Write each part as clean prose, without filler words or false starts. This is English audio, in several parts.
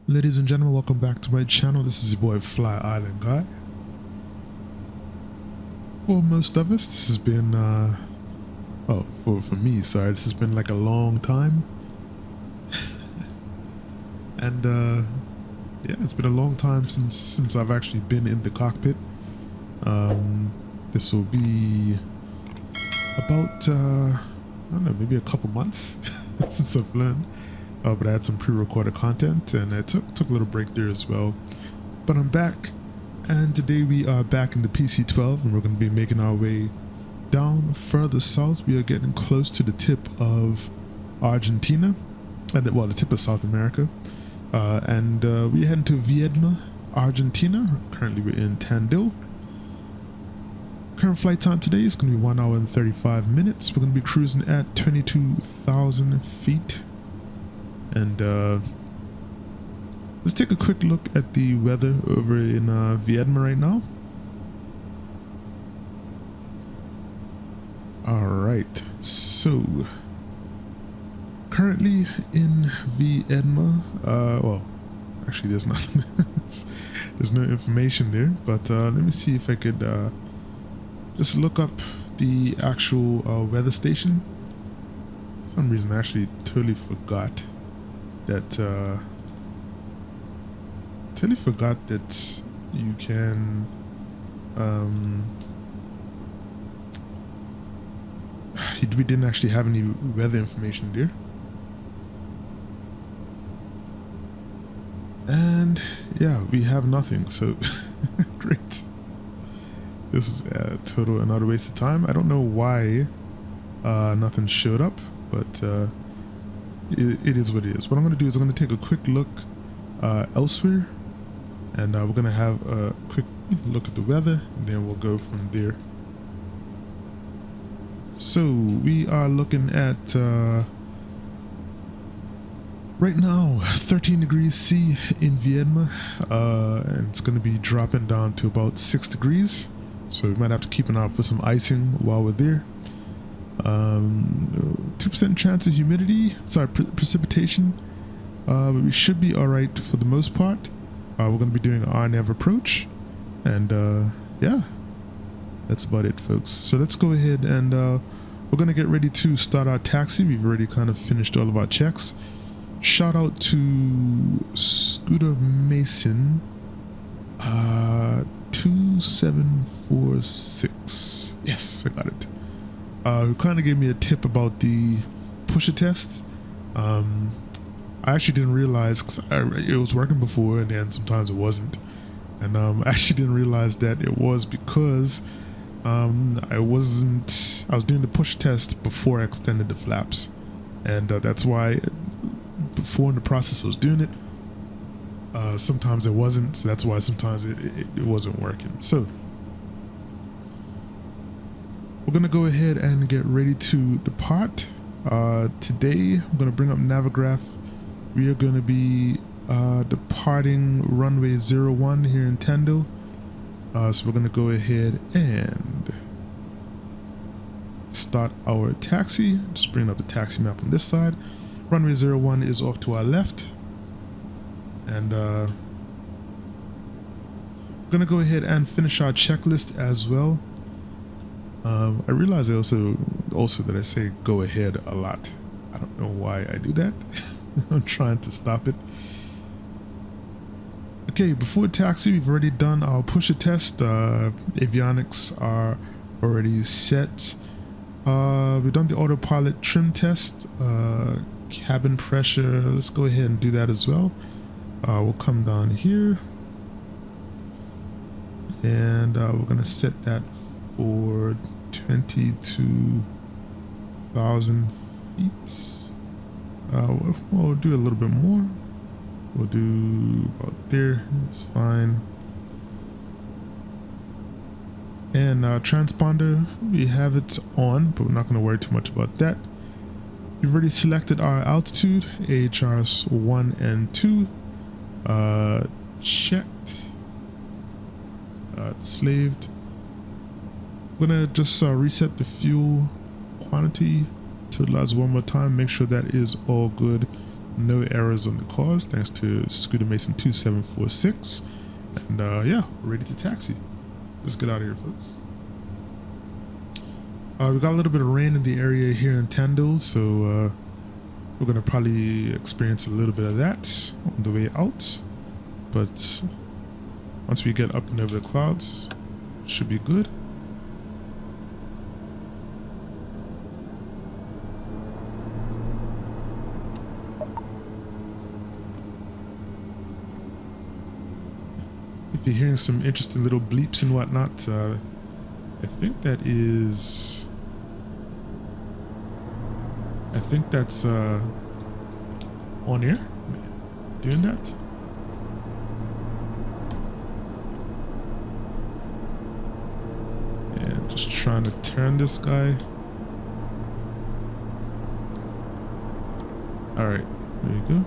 Ladies and gentlemen, welcome back to my channel. This is your boy FlyIslandGuy. For most of us, this has been for me, sorry, this has been like a long time. And yeah, it's been a long time since I've actually been in the cockpit. This will be about I don't know, maybe a couple months since I've learned. But I had some pre-recorded content, and I took a little break there as well. But I'm back, and today we are back in the PC12, and we're going to be making our way down further south. We are getting close to the tip of Argentina, and well, the tip of South America, and we're heading to Viedma, Argentina. Currently, we're in Tandil. Current flight time today is going to be 1 hour and 35 minutes. We're going to be cruising at 22,000 feet. And let's take a quick look at the weather over in Viedma right now. Alright, so currently in Viedma, well, actually there's nothing, there's no information there, but let me see if I could just look up the actual weather station. For some reason I actually totally forgot that you can we didn't actually have any weather information there, and yeah, we have nothing, so great. This is a total another waste of time. I don't know why nothing showed up, but it is what it is. What I'm going to do is I'm going to take a quick look elsewhere, and we're going to have a quick look at the weather, and then we'll go from there. So we are looking at right now 13 degrees C in Viedma, and it's going to be dropping down to about 6 degrees, so we might have to keep an eye out for some icing while we're there. 2% chance of humidity, precipitation, but we should be alright for the most part. We're going to be doing an RNP approach, and yeah, that's about it, folks. So let's go ahead and we're going to get ready to start our taxi. We've already kind of finished all of our checks. Shout out to Scooter Mason 2746. Yes, I got it. Who kind of gave me a tip about the pusher test. I actually didn't realize, because it was working before and then sometimes it wasn't, and I actually didn't realize that it was because I was doing the push test before I extended the flaps, and that's why before in the process I was doing it, sometimes it wasn't, so that's why sometimes it wasn't working. So we're going to go ahead and get ready to depart. Today, I'm going to bring up Navigraph. We are going to be departing runway 01 here in Tandil. So we're going to go ahead and start our taxi. Just bring up the taxi map on this side. Runway 01 is off to our left. And we're going to go ahead and finish our checklist as well. I realize also that I say go ahead a lot. I don't know why I do that. I'm trying to stop it. Okay, before taxi, we've already done our pusher test. Avionics are already set. We've done the autopilot trim test. Cabin pressure, let's go ahead and do that as well. We'll come down here, and we're going to set that for 22,000 feet. We'll do a little bit more. We'll do about there. It's fine. And transponder, we have it on, but we're not going to worry too much about that. We've already selected our altitude, AHRs 1 and 2. Checked. It's slaved. I'm gonna just reset the fuel quantity to utilize one more time, make sure that is all good No errors on the cars, thanks to Scooter Mason 2746. And yeah, we're ready to taxi. Let's get out of here, folks. We got a little bit of rain in the area here in Tandil, so we're gonna probably experience a little bit of that on the way out. But once we get up and over the clouds, should be good. If you're hearing some interesting little bleeps and whatnot, I think that's OnAir doing that. And just trying to turn this guy. All right, there you go.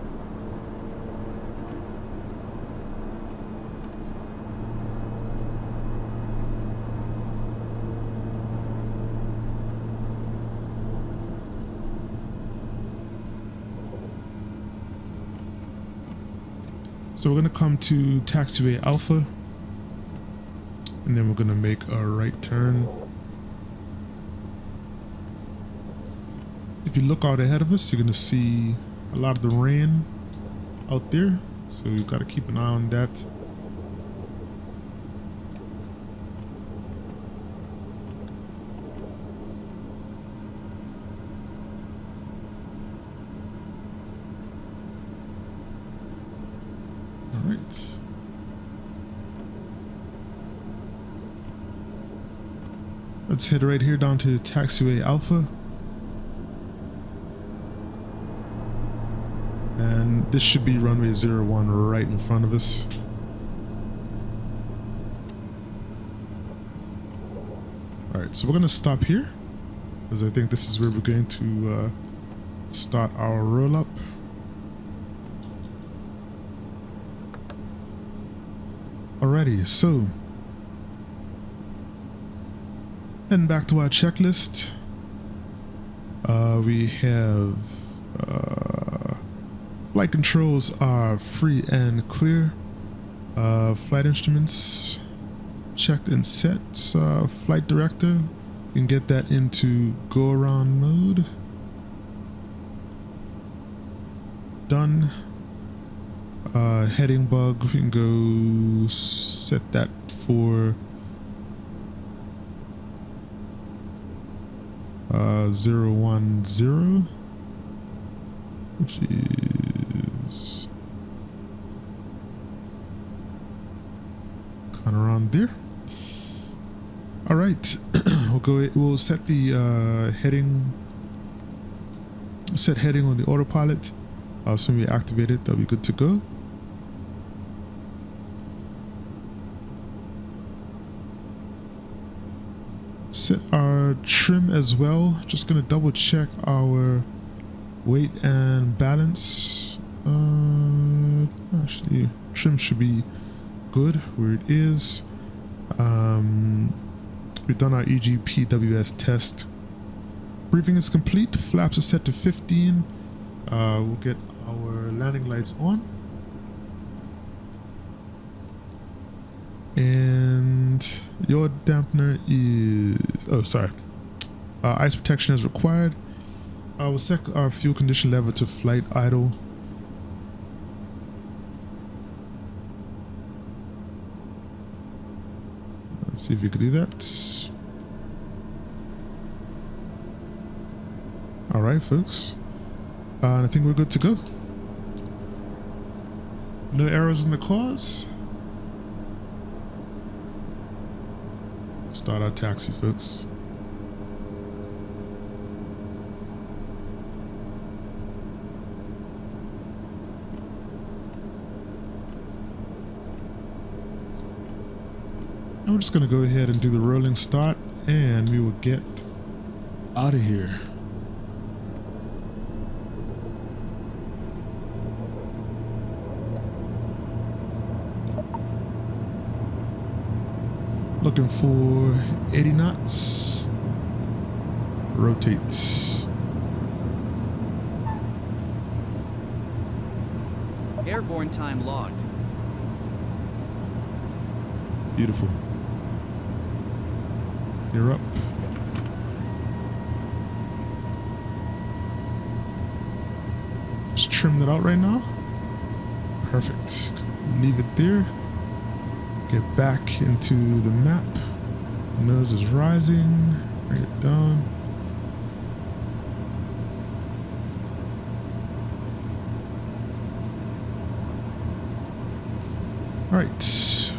So we're gonna come to taxiway Alpha, and then we're gonna make a right turn. If you look out ahead of us, you're gonna see a lot of the rain out there, so you've got to keep an eye on that. Let's head right here down to the taxiway Alpha. And this should be runway 01 right in front of us. Alright, so we're going to stop here, because I think this is where we're going to start our roll up. Alrighty, so heading back to our checklist, we have flight controls are free and clear. Flight instruments checked and set. Flight director, you can get that into go around mode. Done. Heading bug, we can go set that for 010, which is kind of around there. All right, we'll set the heading on the autopilot. So when we activate it, that'll be good to go. Set our trim as well. Just gonna double check our weight and balance. Actually, trim should be good where it is. We've done our EGPWS test. Briefing is complete. Flaps are set to 15. We'll get our landing lights on. And your dampener is, oh sorry, ice protection is required. We'll set our fuel condition level to flight idle. Let's see if we can do that. All right, folks. I think we're good to go. No errors in the cars. Start our taxi, folks. And we're just going to go ahead and do the rolling start, and we will get out of here. Looking for 80 knots. Rotate. Airborne time logged. Beautiful. You're up. Just trim that out right now. Perfect. Leave it there. Get back into the map. Nose is rising. Bring it down. Alright.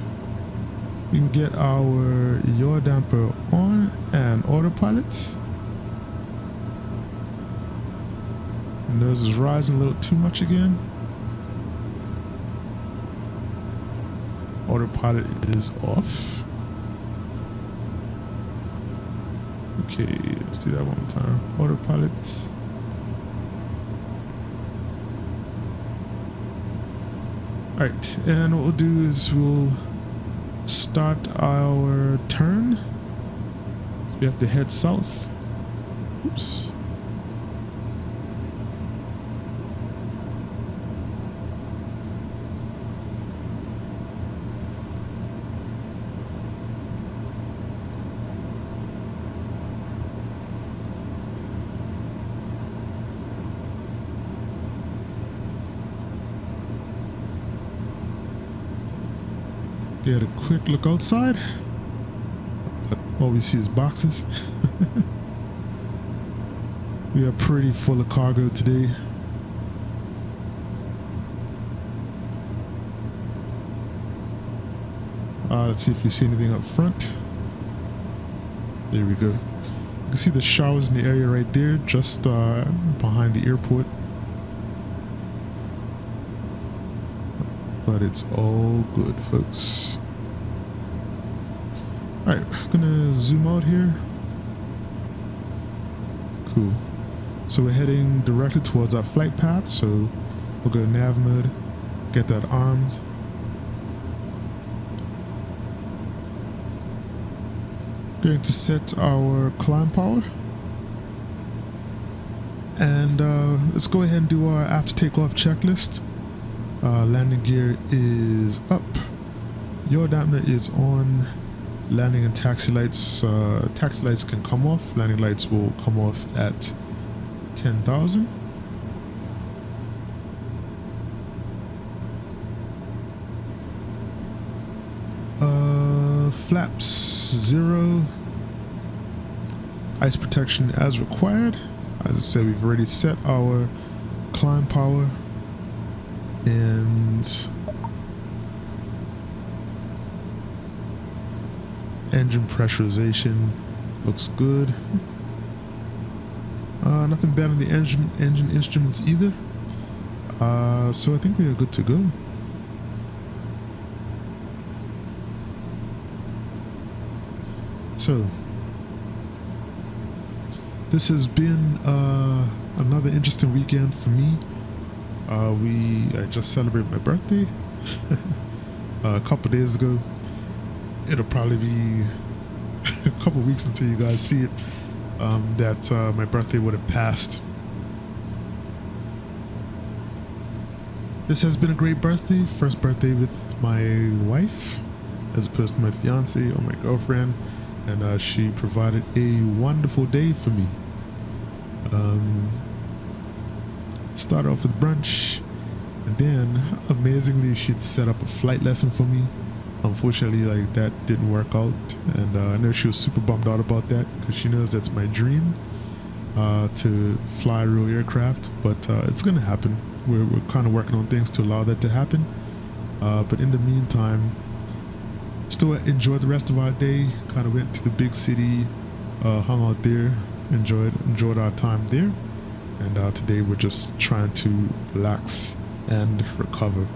We can get our yaw damper on and autopilot. Nose is rising a little too much again. Autopilot is off. Okay, let's do that one more time. Autopilot. Alright, and what we'll do is we'll start our turn. So we have to head south. Oops. Get a quick look outside, but all we see is boxes. We are pretty full of cargo today. Let's see if we see anything up front. There we go. You can see the showers in the area right there, just behind the airport. But it's all good, folks. Alright, gonna zoom out here. Cool. So we're heading directly towards our flight path, so we'll go nav mode, get that armed. Going to set our climb power. And let's go ahead and do our after takeoff checklist. Landing gear is up. Yaw dampener is on. Landing and taxi lights. Taxi lights can come off. Landing lights will come off at 10,000. Flaps 0. Ice protection as required. As I said, we've already set our climb power. And engine pressurization looks good. Nothing bad on the engine instruments either. So I think we are good to go. So this has been another interesting weekend for me. I just celebrated my birthday a couple days ago. It'll probably be a couple weeks until you guys see it, that my birthday would have passed. This has been a great birthday. First birthday with my wife as opposed to my fiance or my girlfriend, and she provided a wonderful day for me. Started off with brunch, and then amazingly she'd set up a flight lesson for me. Unfortunately, like, that didn't work out, and I know she was super bummed out about that because she knows that's my dream, to fly real aircraft. But it's gonna happen. We're kind of working on things to allow that to happen, but in the meantime, still enjoyed the rest of our day. Kind of went to the big city, hung out there, enjoyed our time there. And today we're just trying to relax and recover.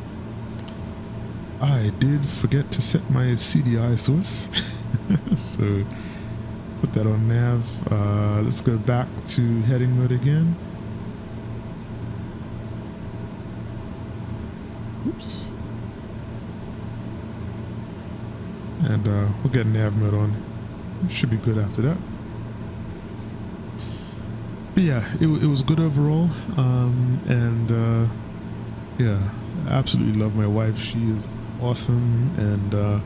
I did forget to set my CDI source, so put that on nav. Let's go back to heading mode again. Oops. And we'll get nav mode on. It should be good after that. But yeah, it was good overall, and yeah, absolutely love my wife. She is awesome, and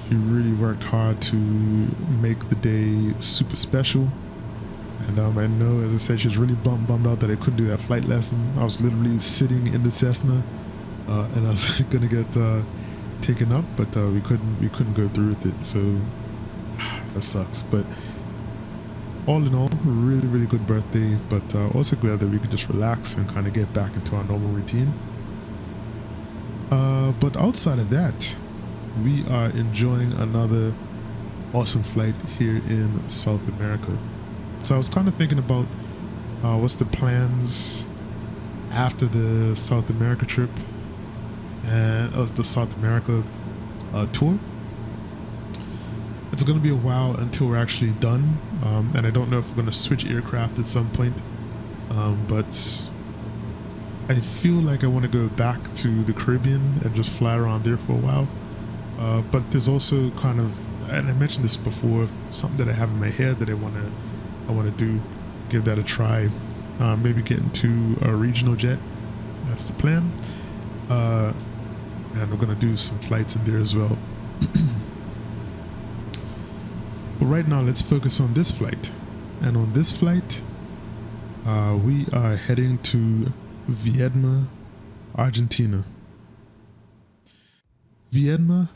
she really worked hard to make the day super special. And I know, as I said, she was really bummed out that I couldn't do that flight lesson. I was literally sitting in the Cessna, and I was gonna get taken up, but we couldn't go through with it. So that sucks. But all in all, really good birthday. But also glad that we could just relax and kind of get back into our normal routine. But outside of that, we are enjoying another awesome flight here in South America. So I was kind of thinking about what's the plans after the South America trip and the South America tour. It's going to be a while until we're actually done, and I don't know if we're going to switch aircraft at some point, but I feel like I want to go back to the Caribbean and just fly around there for a while. But there's also kind of, and I mentioned this before, something that I have in my head that I want to do, give that a try. Maybe get into a regional jet. That's the plan. And we're gonna do some flights in there as well. But right now, let's focus on this flight. And on this flight, we are heading to Viedma, Argentina. Viedma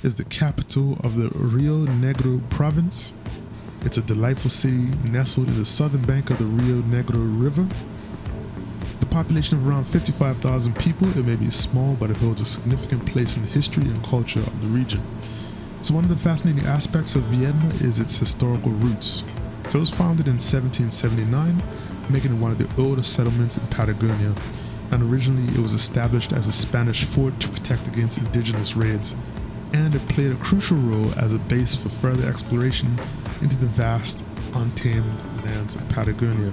is the capital of the Rio Negro province. It's a delightful city nestled in the southern bank of the Rio Negro River. With a population of around 55,000 people, it may be small, but it holds a significant place in the history and culture of the region. So one of the fascinating aspects of Viedma is its historical roots. So it was founded in 1779, making it one of the oldest settlements in Patagonia. And originally it was established as a Spanish fort to protect against indigenous raids. And it played a crucial role as a base for further exploration into the vast, untamed lands of Patagonia.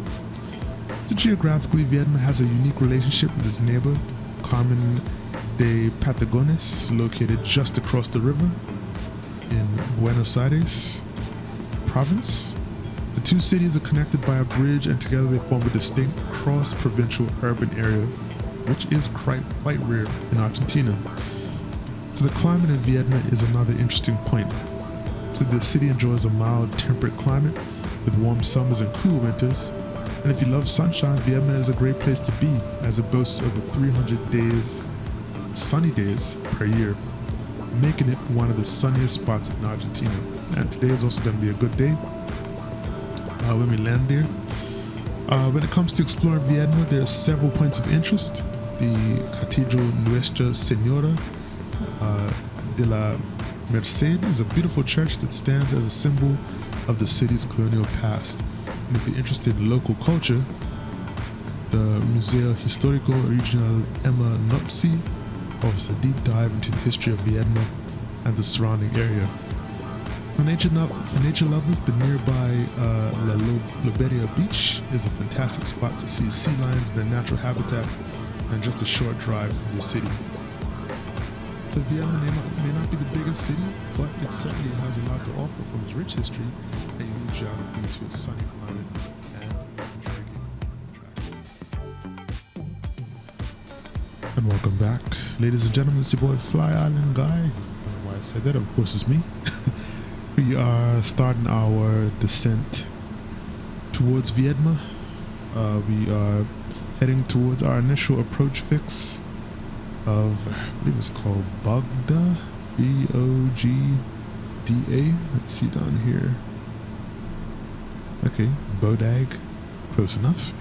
So geographically, Viedma has a unique relationship with its neighbor, Carmen de Patagones, located just across the river in Buenos Aires province. The two cities are connected by a bridge, and together they form a distinct cross-provincial urban area, which is quite rare in Argentina. So the climate in Viedma is another interesting point. So the city enjoys a mild, temperate climate with warm summers and cool winters. And if you love sunshine, Viedma is a great place to be, as it boasts over 300 sunny days per year, making it one of the sunniest spots in Argentina. And today is also going to be a good day when we land there. When it comes to exploring Viedma, there are several points of interest. The Cathedral Nuestra Senora de la Merced is a beautiful church that stands as a symbol of the city's colonial past. And if you're interested in local culture, the Museo Histórico Regional Emma Notzi offers a deep dive into the history of Viedma and the surrounding area. For nature lovers, the nearby La Loberia Beach is a fantastic spot to see sea lions in their natural habitat, and just a short drive from the city. So Viedma may not be the biggest city, but it certainly has a lot to offer from its rich history and unique geography to its sunny climate and intriguing attractions. And welcome back, ladies and gentlemen. It's your boy FlyIslandGuy. I don't know why I said that. Of course, it's me. We are starting our descent towards Viedma. We are heading towards our initial approach fix of, I believe it's called Bogda, B-O-G-D-A. Let's see down here. Okay, Bodag, close enough.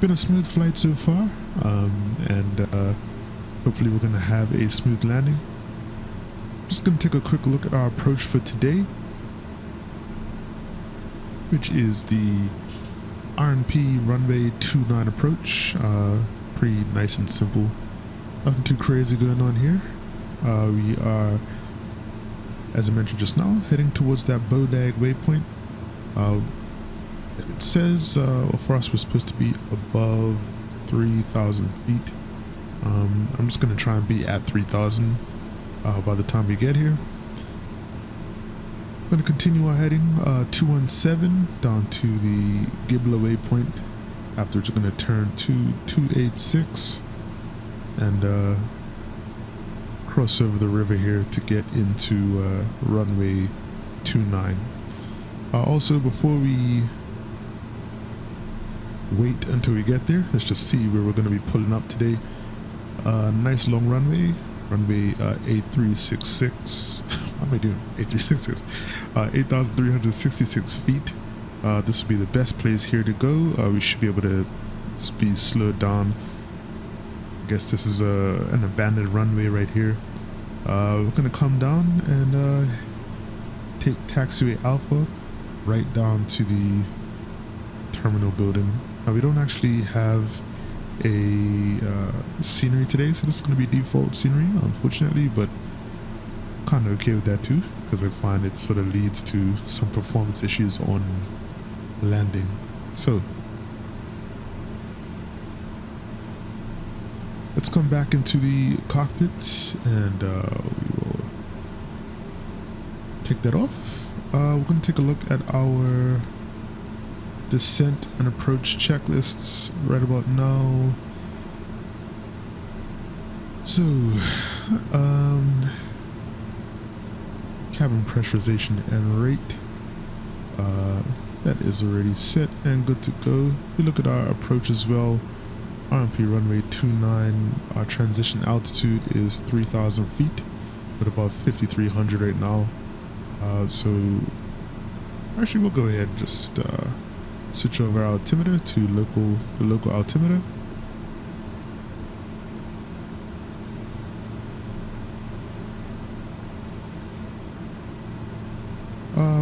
Been a smooth flight so far, and hopefully we're gonna have a smooth landing. Just gonna take a quick look at our approach for today, which is the RNP runway 29 approach. Pretty nice and simple. Nothing too crazy going on here. We are, as I mentioned just now, heading towards that Bodag waypoint. It says for us we're supposed to be above 3,000 feet. I'm just going to try and be at 3,000 by the time we get here. I'm going to continue our heading 217 down to the Gibla waypoint Afterwards, we're going to turn to 286 and cross over the river here to get into runway 29. Also, before we wait until we get there, let's just see where we're going to be pulling up today. Nice long runway 8366. How am I doing? 8366. 8,366 feet. This will be the best place here to go. We should be able to be slowed down. I guess this is an abandoned runway right here. We're gonna come down and take taxiway Alpha right down to the terminal building. Now we don't actually have a scenery today, so this is going to be default scenery, unfortunately, but kind of okay with that too, because I find it sort of leads to some performance issues on landing. So let's come back into the cockpit and we will take that off. We're going to take a look at our descent and approach checklists right about now. So cabin pressurization and rate, that is already set and good to go. If we look at our approach as well, RNP runway 29, our transition altitude is 3,000 feet with about 5,300 right now. So actually we'll go ahead and just switch over our altimeter to the local altimeter.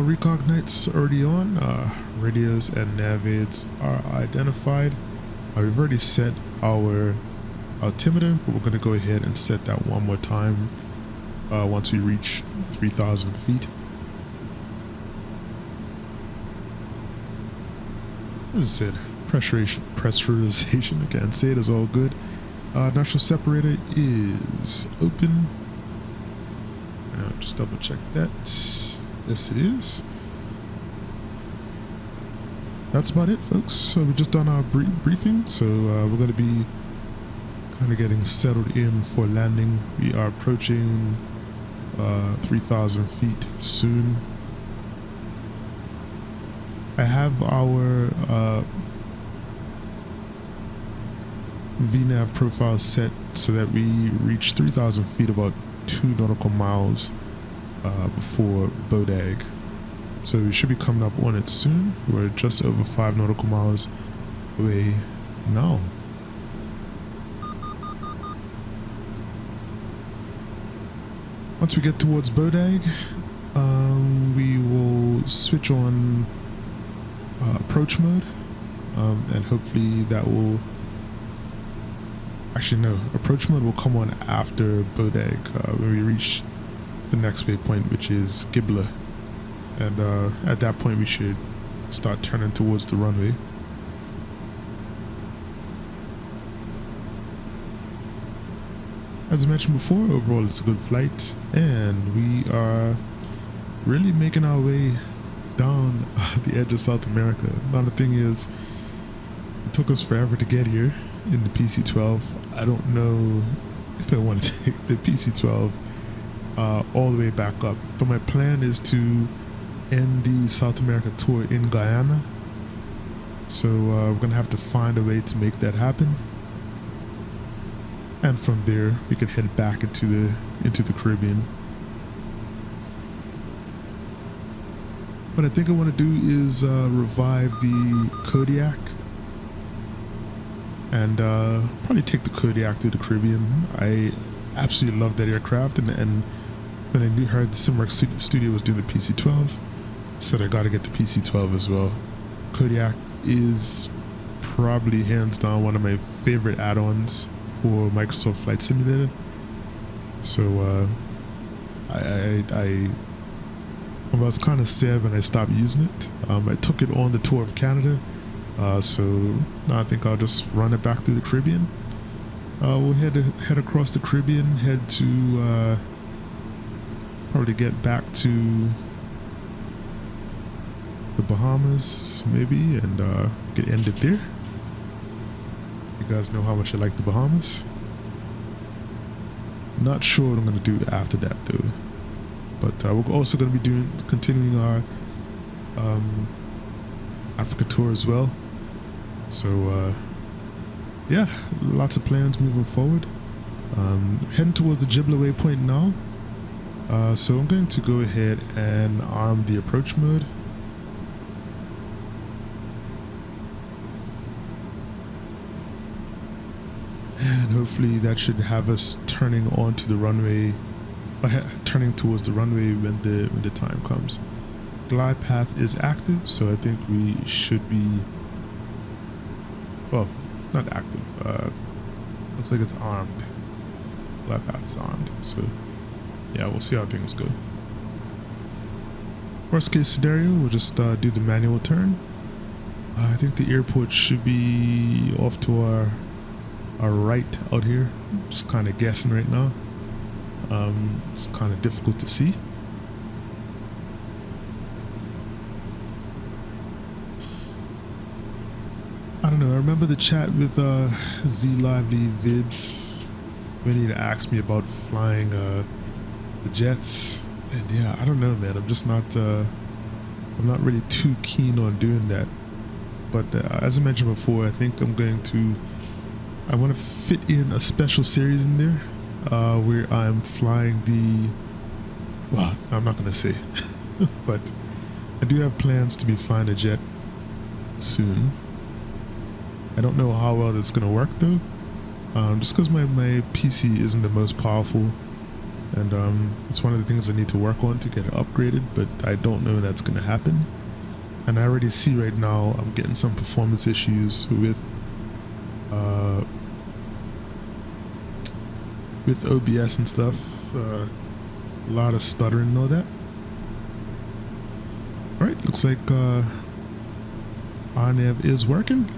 Recognite's already on. Radios and nav aids are identified. We've already set our altimeter, but we're going to go ahead and set that one more time once we reach 3,000 feet. As I said, pressurization, I can't say it, is all good. Natural separator is open. Just double check that. Yes, it is. That's about it, folks. So we've just done our briefing, so we're going to be kind of getting settled in for landing. We are approaching 3,000 feet soon. I have our VNAV profile set so that we reach 3,000 feet about 2 nautical miles before Bodag. So we should be coming up on it soon. We're just over 5 nautical miles away now. Once we get towards Bodag, we will switch on approach mode, and hopefully that will actually no approach mode will come on after Bodag when we reach the next waypoint, which is Gibla, and at that point we should start turning towards the runway. As I mentioned before, overall it's a good flight, and we are really making our way down the edge of South America. Now the thing is, it took us forever to get here in the PC12. I don't know if I want to take the PC12 all the way back up, but my plan is to end the South America tour in Guyana. So we're gonna have to find a way to make that happen, and from there we could head back into the Caribbean. What I think I want to do is revive the Kodiak and probably take the Kodiak to the Caribbean. I absolutely love that aircraft, and when I heard the Simworks Studio was doing the PC12, said I got to get the PC12 as well. Kodiak is probably hands down one of my favorite add-ons for Microsoft Flight Simulator. So I was kind of sad when I stopped using it. I took it on the tour of Canada, so now I think I'll just run it back through the Caribbean. We'll head across the Caribbean, head to probably get back to the Bahamas maybe, and get ended there. You guys know how much I like the Bahamas. Not sure what I'm gonna do after that though. But we're also gonna be continuing our Africa tour as well. So yeah, lots of plans moving forward. Heading towards the Gibla waypoint now. So I'm going to go ahead and arm the approach mode. And hopefully that should have us turning onto the runway, turning towards the runway when the time comes. Glide path is active, so I think we should be, well, not active. Looks like it's armed. Glide path is armed, so yeah, we'll see how things go. Worst case scenario, we'll just do the manual turn. I think the airport should be off to our right out here. Just kind of guessing right now. It's kind of difficult to see. I don't know. I remember the chat with Z Lively Vids when he asked me about flying the jets, and yeah, I don't know, man. I'm just not. I'm not really too keen on doing that. But as I mentioned before, I think I'm going to. I want to fit in a special series in there where I'm flying the. Well, I'm not going to say, but I do have plans to be flying a jet soon. I don't know how well that's going to work though, just because my PC isn't the most powerful, and it's one of the things I need to work on to get it upgraded, but I don't know when that's going to happen. And I already see right now I'm getting some performance issues with OBS and stuff, a lot of stuttering and all that. Alright, looks like RNAV is working.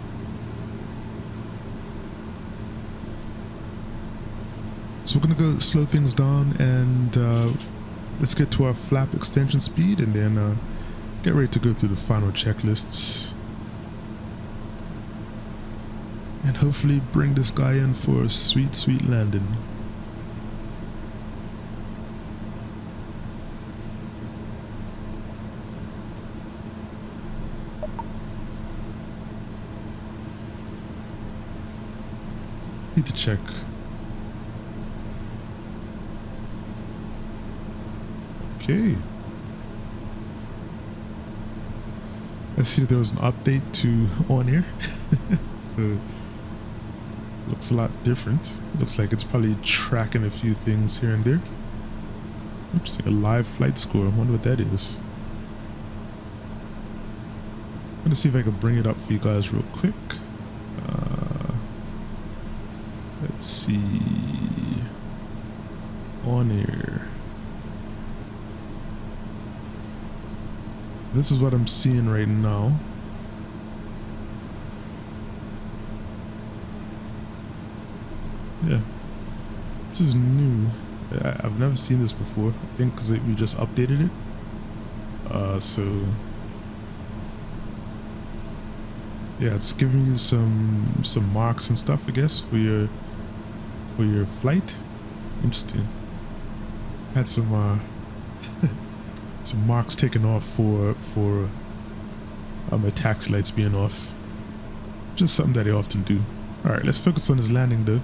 So we're gonna go slow things down and let's get to our flap extension speed and then get ready to go through the final checklists and hopefully bring this guy in for a sweet, sweet landing. Need to check. Okay. I see that there was an update to OnAir. So looks a lot different. Looks like it's probably tracking a few things here and there. Interesting, a live flight score. I wonder what that is. I'm gonna see if I can bring it up for you guys real quick. Let's see. OnAir. This is what I'm seeing right now. Yeah, this is new. I've never seen this before. I think because we just updated it. So yeah, it's giving you some marks and stuff, I guess, for your flight. Interesting. Had some some marks taken off for my taxi lights being off. Just something that I often do. All right, let's focus on this landing though.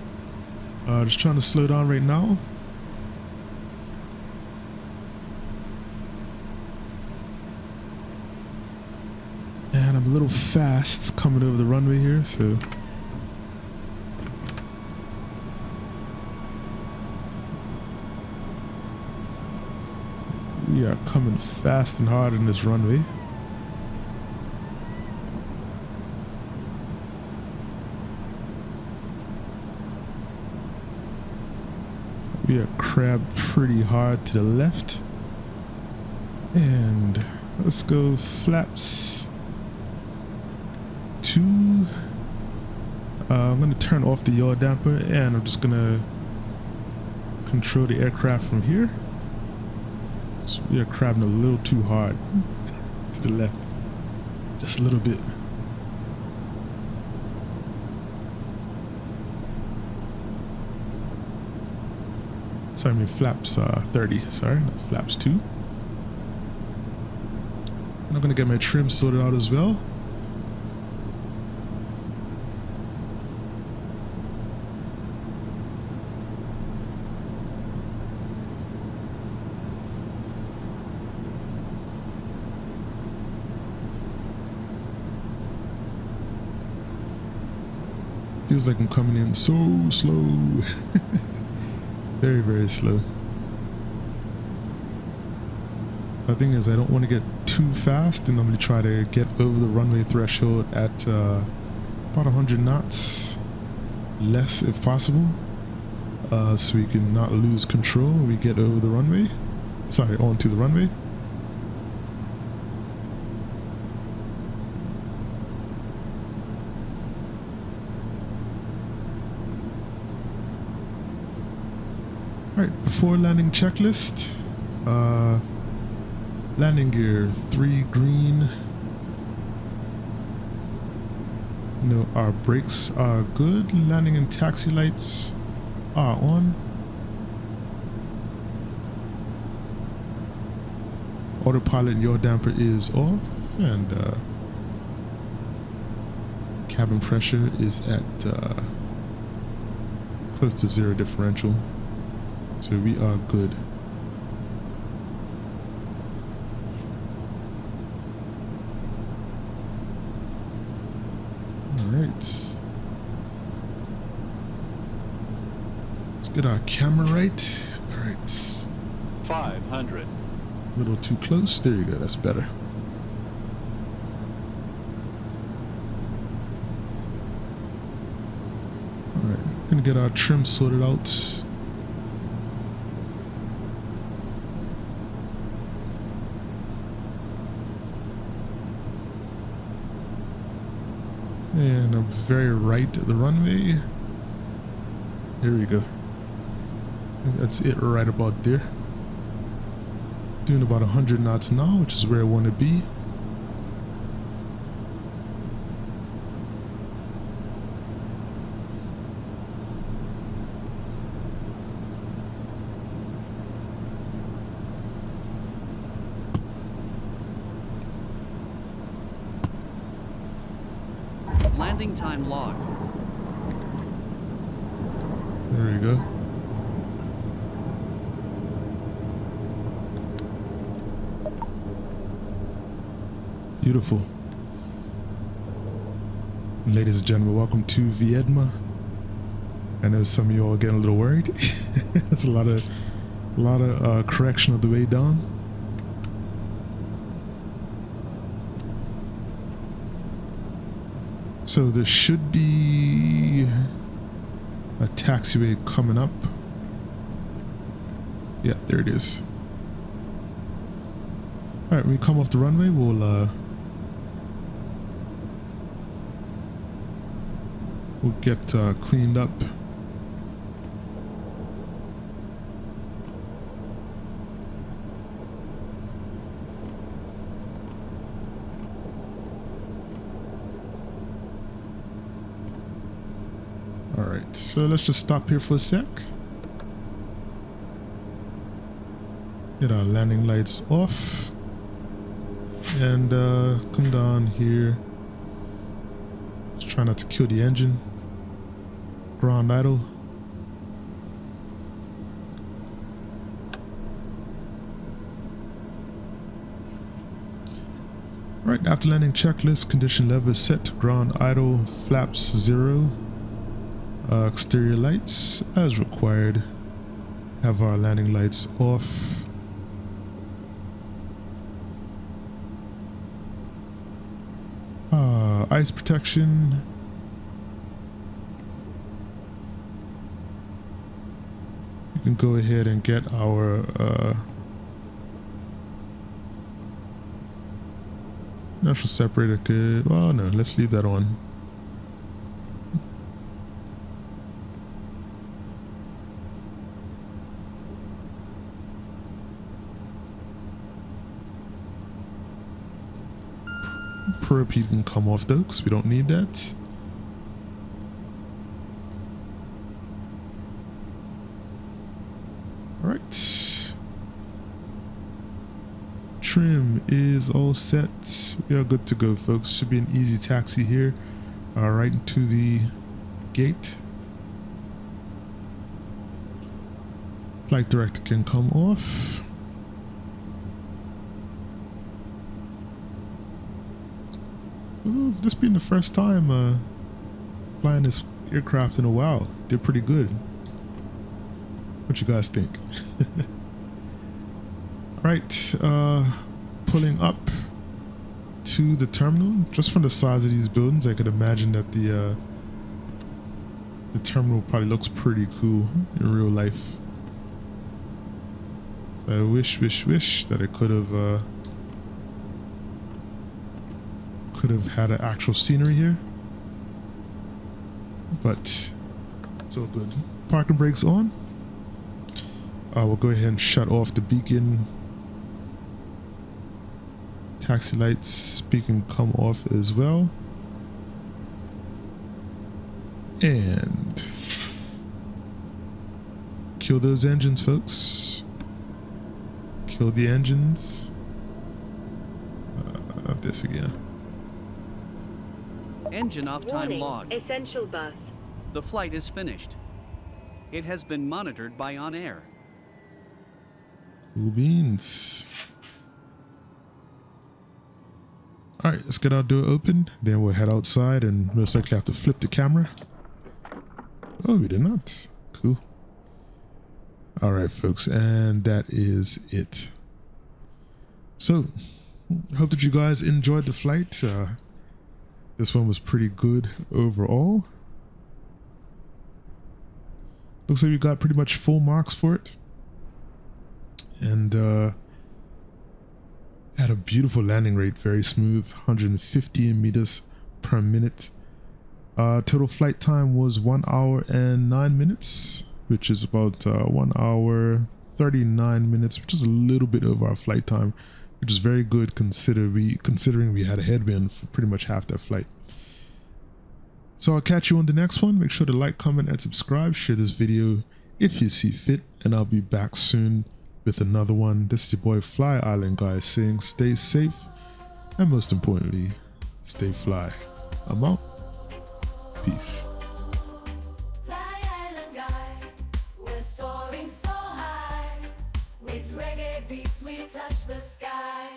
Just trying to slow down right now. And I'm a little fast coming over the runway here, so. We are coming fast and hard in this runway. We are crabbed pretty hard to the left. And let's go flaps 2. I'm going to turn off the yaw damper and I'm just going to control the aircraft from here. So we are crabbing a little too hard to the left, just a little bit. Sorry, I mean flaps 30. Sorry, not flaps 2. And I'm gonna get my trim sorted out as well. Feels like I'm coming in so slow. Very, very slow. The thing is, I don't want to get too fast, and I'm going to try to get over the runway threshold at about 100 knots, less if possible, so we can not lose control when we get over the runway. Sorry, onto the runway. Alright, before landing checklist, landing gear 3 green. No, our brakes are good. Landing and taxi lights are on. Autopilot yaw damper is off, and cabin pressure is at close to 0 differential. So we are good. Alright. Let's get our camera right. Alright. 500. A little too close. There you go. That's better. Alright. Gonna get our trim sorted out. And I'm very right at the runway. There we go. I think that's it right about there. Doing about 100 knots now, which is where I want to be. Landing time logged. There we go. Beautiful. Ladies and gentlemen, welcome to Viedma. I know some of you all are getting a little worried. There's a lot of correction of the way down. So there should be a taxiway coming up. Yeah, there it is. All right, when we come off the runway, we'll get cleaned up. All right, so let's just stop here for a sec. Get our landing lights off and come down here. Just try not to kill the engine. Ground idle. Right, after landing checklist, condition level is set to ground idle, flaps 0, exterior lights as required. Have our landing lights off. Ice protection. You can go ahead and get our inertial separator. Good. Well, no, let's leave that on. Perp you can come off though, because we don't need that. right. Trim is all set. We are good to go, folks. Should be an easy taxi here. Right into the gate. Flight director can come off. This being the first time flying this aircraft in a while, did pretty good. What you guys think? Right, pulling up to the terminal. Just from the size of these buildings, I could imagine that the terminal probably looks pretty cool in real life. So I wish that it could have had an actual scenery here, but it's all good. Parking brakes on. We'll go ahead and shut off the beacon. Taxi lights, beacon come off as well. And kill those engines, folks. Kill the engines. This again. Engine off time Warning, logged. essential bus. The flight is finished. It has been monitored by OnAir. Cool beans. Alright, let's get our door open. Then we'll head outside and most likely have to flip the camera. Oh, we did not. Cool. Alright, folks, and that is it. So, hope that you guys enjoyed the flight. This one was pretty good overall. Looks like we got pretty much full marks for it. And had a beautiful landing rate, very smooth, 150 meters per minute. Total flight time was 1 hour and 9 minutes, which is about 1 hour 39 minutes, which is a little bit over our flight time, which is very good considering we had a headwind for pretty much half that flight. So I'll catch you on the next one. Make sure to like, comment, and subscribe. Share this video if you see fit, and I'll be back soon with another one. This is your boy FlyIslandGuy saying stay safe, and most importantly, stay fly. I'm out. Peace. Fly Island Guy, we're soaring so high. With reggae beats we touch the sky.